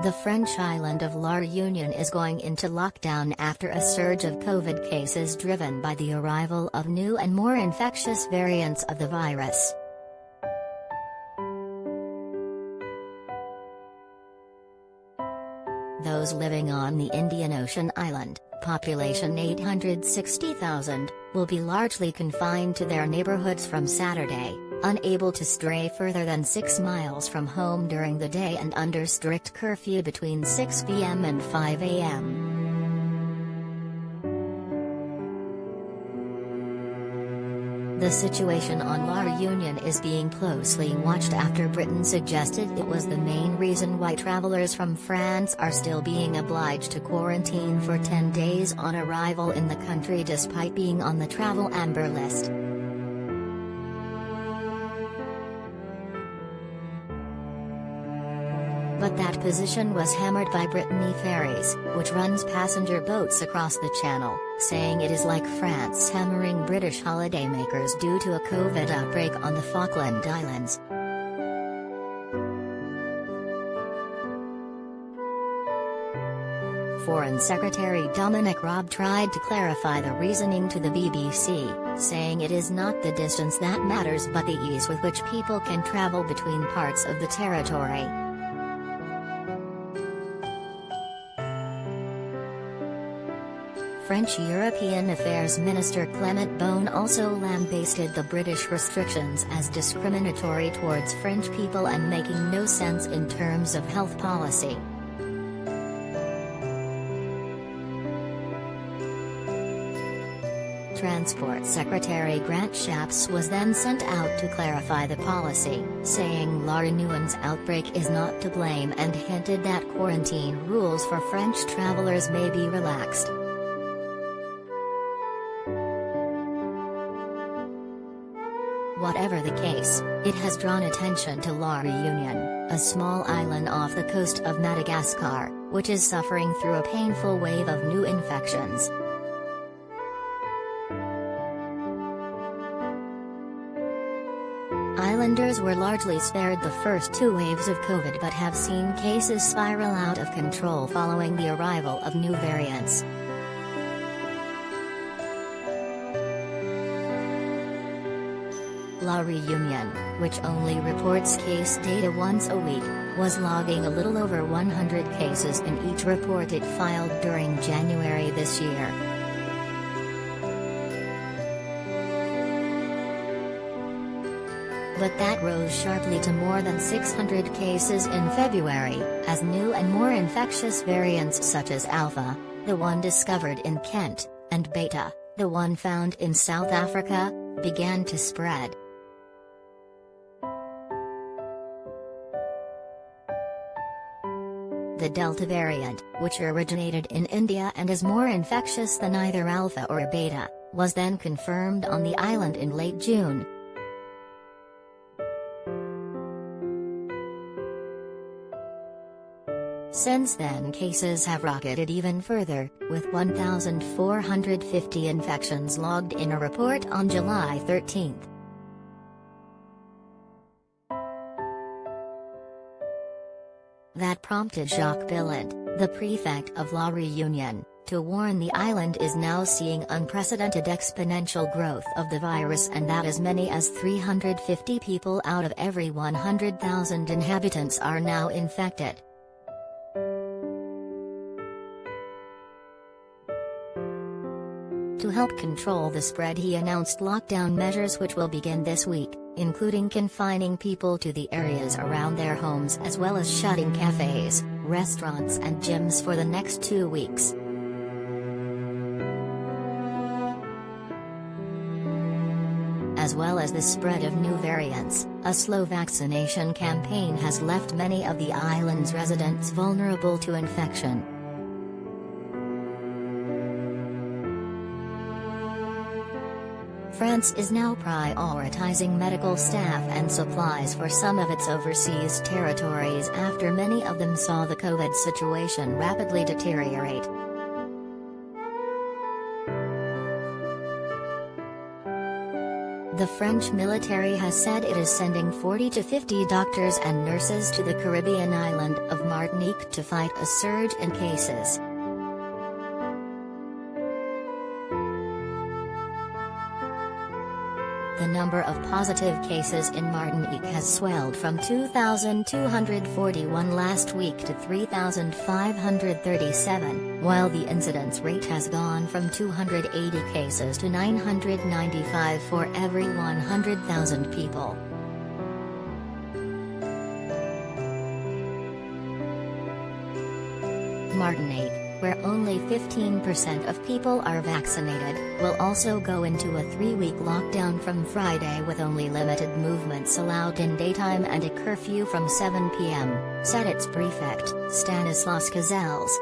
The French island of La Réunion is going into lockdown after a surge of COVID cases driven by the arrival of new and more infectious variants of the virus. Those living on the Indian Ocean island, population 860,000, will be largely confined to their neighborhoods from Saturday, unable to stray further than 6 miles from home during the day and under strict curfew between 6 p.m. and 5 a.m. The situation on La Réunion is being closely watched after Britain suggested it was the main reason why travelers from France are still being obliged to quarantine for 10 days on arrival in the country despite being on the travel amber list. But that position was hammered by Brittany Ferries, which runs passenger boats across the channel, saying it is like France hammering British holidaymakers due to a COVID outbreak on the Falkland Islands. Foreign Secretary Dominic Raab tried to clarify the reasoning to the BBC, saying it is not the distance that matters but the ease with which people can travel between parts of the territory. French European Affairs Minister Clement Beaune also lambasted the British restrictions as discriminatory towards French people and making no sense in terms of health policy. Transport Secretary Grant Shapps was then sent out to clarify the policy, saying La Réunion's outbreak is not to blame and hinted that quarantine rules for French travelers may be relaxed. Whatever the case, it has drawn attention to La Réunion, a small island off the coast of Madagascar, which is suffering through a painful wave of new infections. Islanders were largely spared the first 2 waves of COVID but have seen cases spiral out of control following the arrival of new variants. La Réunion, which only reports case data once a week, was logging a little over 100 cases in each report it filed during January this year. But that rose sharply to more than 600 cases in February, as new and more infectious variants such as Alpha, the one discovered in Kent, and Beta, the one found in South Africa, began to spread. The Delta variant, which originated in India and is more infectious than either Alpha or Beta, was then confirmed on the island in late June. Since then cases have rocketed even further, with 1,450 infections logged in a report on July 13. That prompted Jacques Billet, the prefect of La Réunion, to warn the island is now seeing unprecedented exponential growth of the virus and that as many as 350 people out of every 100,000 inhabitants are now infected. To help control the spread, he announced lockdown measures which will begin this week, including confining people to the areas around their homes as well as shutting cafes, restaurants and gyms for the next 2 weeks. As well as the spread of new variants, a slow vaccination campaign has left many of the island's residents vulnerable to infection. France is now prioritizing medical staff and supplies for some of its overseas territories after many of them saw the COVID situation rapidly deteriorate. The French military has said it is sending 40 to 50 doctors and nurses to the Caribbean island of Martinique to fight a surge in cases. The number of positive cases in Martinique has swelled from 2,241 last week to 3,537, while the incidence rate has gone from 280 cases to 995 for every 100,000 people. Martinique, where only 15% of people are vaccinated, will also go into a 3-week lockdown from Friday with only limited movements allowed in daytime and a curfew from 7 p.m., said its prefect, Stanislas Cazelles.